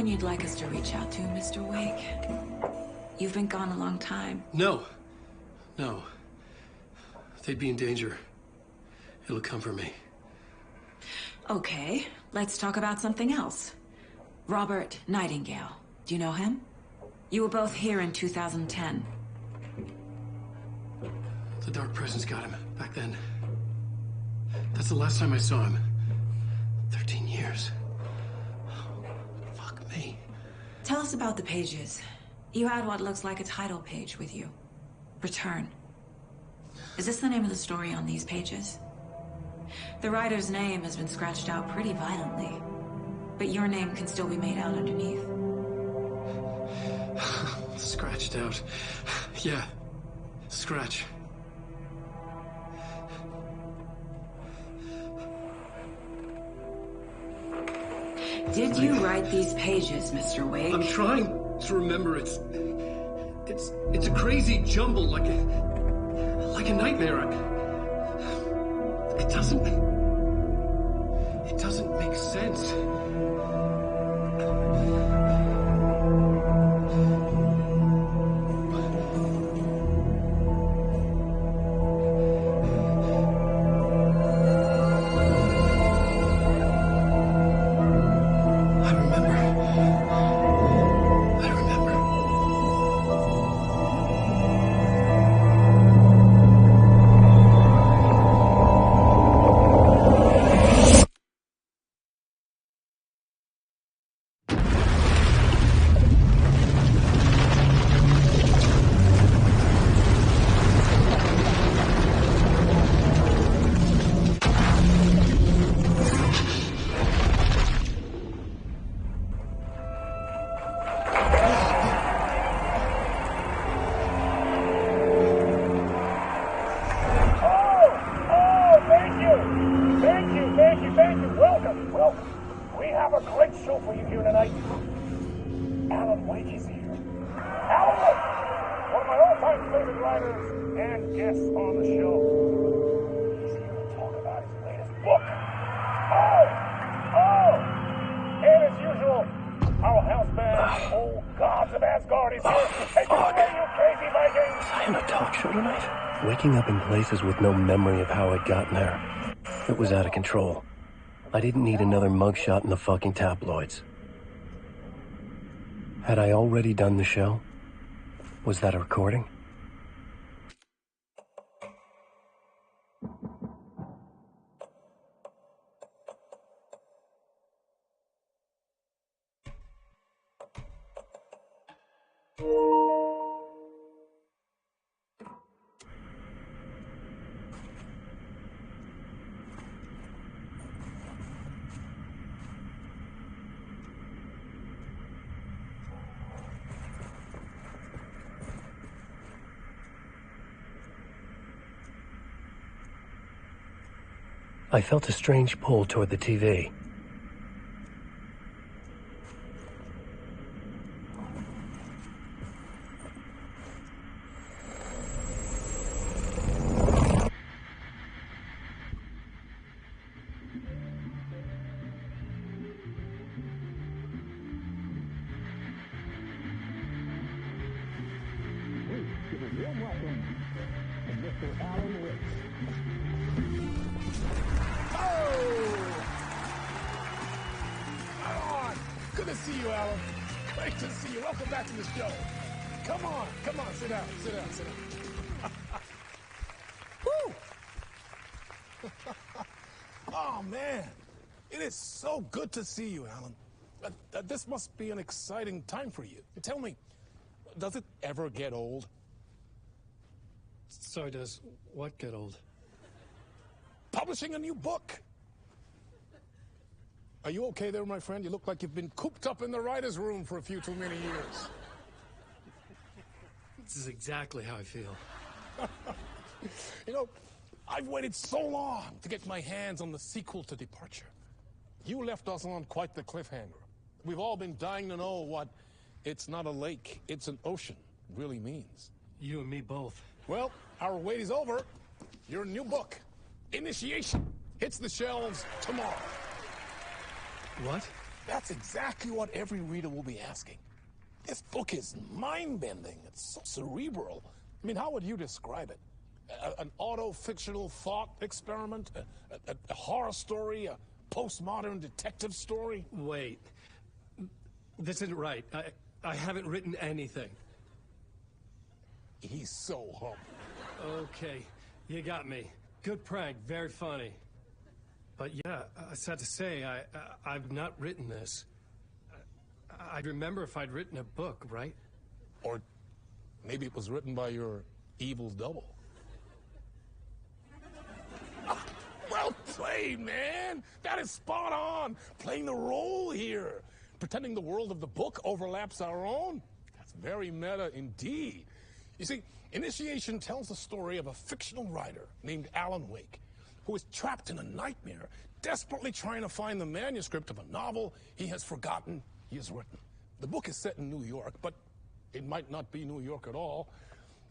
anyone you'd like us to reach out to, Mr. Wake? You've been gone a long time. No. No. They'd be in danger. It'll come for me. Okay, let's talk about something else. Robert Nightingale. Do you know him? You were both here in 2010. The Dark Presence got him back then. That's the last time I saw him. 13 years. Fuck me. Tell us about the pages. You had what looks like a title page with you. Return. Is this the name of the story on these pages? The writer's name has been scratched out pretty violently, but your name can still be made out underneath. Scratched out. Yeah. Scratch. Did you write these pages, Mr. Wake? I'm trying to remember. It's a crazy jumble, like a nightmare. It doesn't make sense. Places with no memory of how I'd gotten there. It was out of control. I didn't need another mugshot in the fucking tabloids. Had I already done the show? Was that a recording? I felt a strange pull toward the TV. Good to see you, Alan. This must be an exciting time for you. Tell me, does it ever get old? Sorry, does what get old? Publishing a new book. Are you okay there, my friend? You look like you've been cooped up in the writer's room for a few too many years. This is exactly how I feel. You know, I've waited so long to get my hands on the sequel to Departure. You left us on quite the cliffhanger. We've all been dying to know what "it's not a lake, it's an ocean" really means. You and me both. Well, our wait is over. Your new book, Initiation, hits the shelves tomorrow. What? That's exactly what every reader will be asking. This book is mind-bending. It's so cerebral. I mean, how would you describe it? An auto-fictional thought experiment? A horror story? A postmodern detective story? Wait. This isn't right. I haven't written anything. He's so humble. Okay, you got me. Good prank, very funny. But yeah, sad to say, I've not written this. I'd remember if I'd written a book, right? Or maybe it was written by your evil double. Well played, man! That is spot on! Playing the role here. Pretending the world of the book overlaps our own. That's very meta indeed. You see, Initiation tells the story of a fictional writer named Alan Wake, who is trapped in a nightmare, desperately trying to find the manuscript of a novel he has forgotten he has written. The book is set in New York, but it might not be New York at all.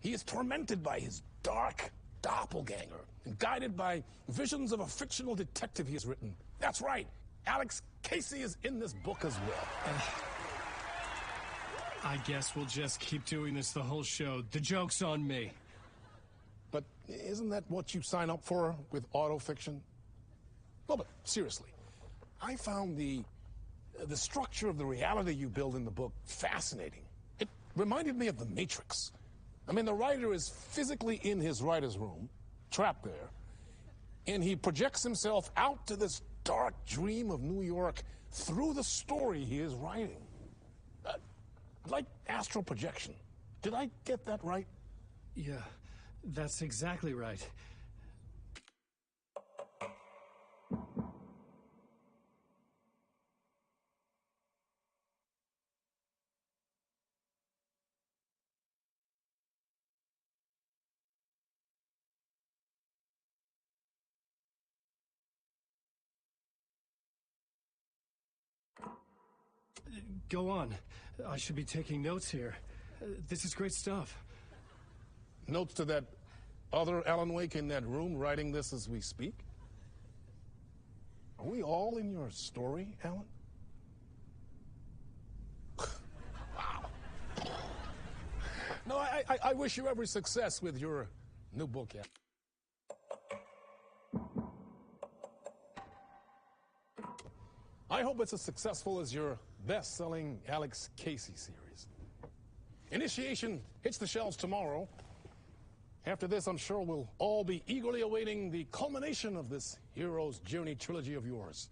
He is tormented by his dark doppelganger and guided by visions of a fictional detective he has written. That's right, Alex Casey is in this book as well. I guess we'll just keep doing this the whole show. The joke's on me. But isn't that what you sign up for with autofiction? Well, but seriously, I found the structure of the reality you build in the book fascinating. It reminded me of The Matrix. I mean, the writer is physically in his writer's room, trapped there, and he projects himself out to this dark dream of New York through the story he is writing. Like astral projection. Did I get that right? Yeah, that's exactly right. Go on. I should be taking notes here. This is great stuff. Notes to that other Alan Wake in that room writing this as we speak? Are we all in your story, Alan? Wow. No, I wish you every success with your new book, Alan. I hope it's as successful as your best-selling Alex Casey series. Initiation hits the shelves tomorrow. After this, I'm sure we'll all be eagerly awaiting the culmination of this Hero's Journey trilogy of yours.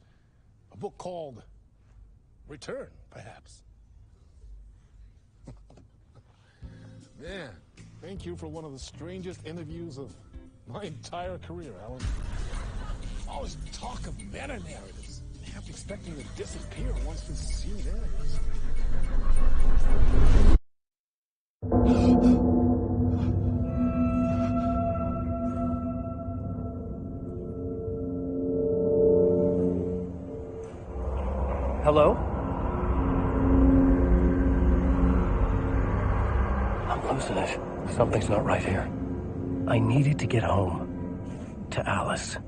A book called Return, perhaps. Man, thank you for one of the strangest interviews of my entire career, Alan. Always talk of meta-narratives. Half expecting to disappear once this scene ends. Hello? I'm losing it. Something's not right here. I needed to get home. To Alice.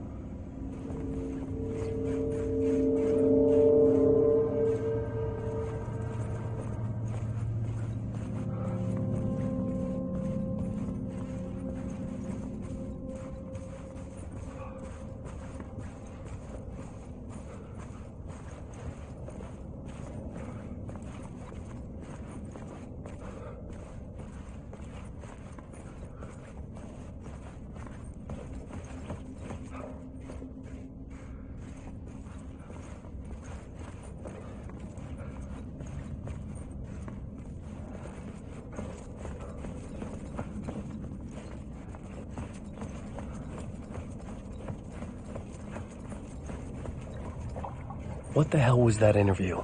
What the hell was that interview?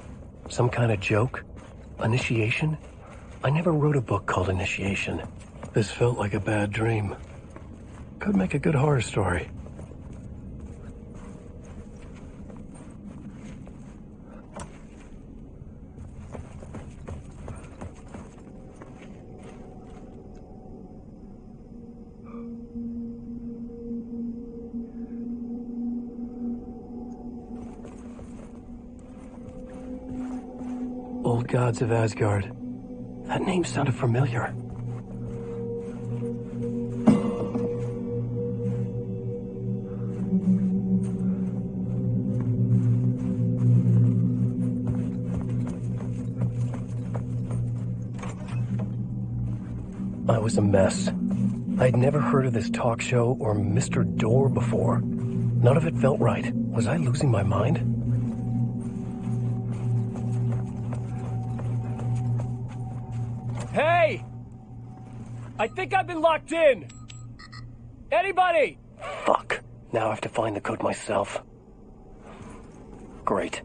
Some kind of joke? Initiation? I never wrote a book called Initiation. This felt like a bad dream. Could make a good horror story. gods of Asgard. That name sounded familiar. I was a mess. I'd never heard of this talk show or Mr. Door before. None of it felt right. Was I losing my mind? Hey! I think I've been locked in! Anybody? Fuck. Now I have to find the code myself. Great.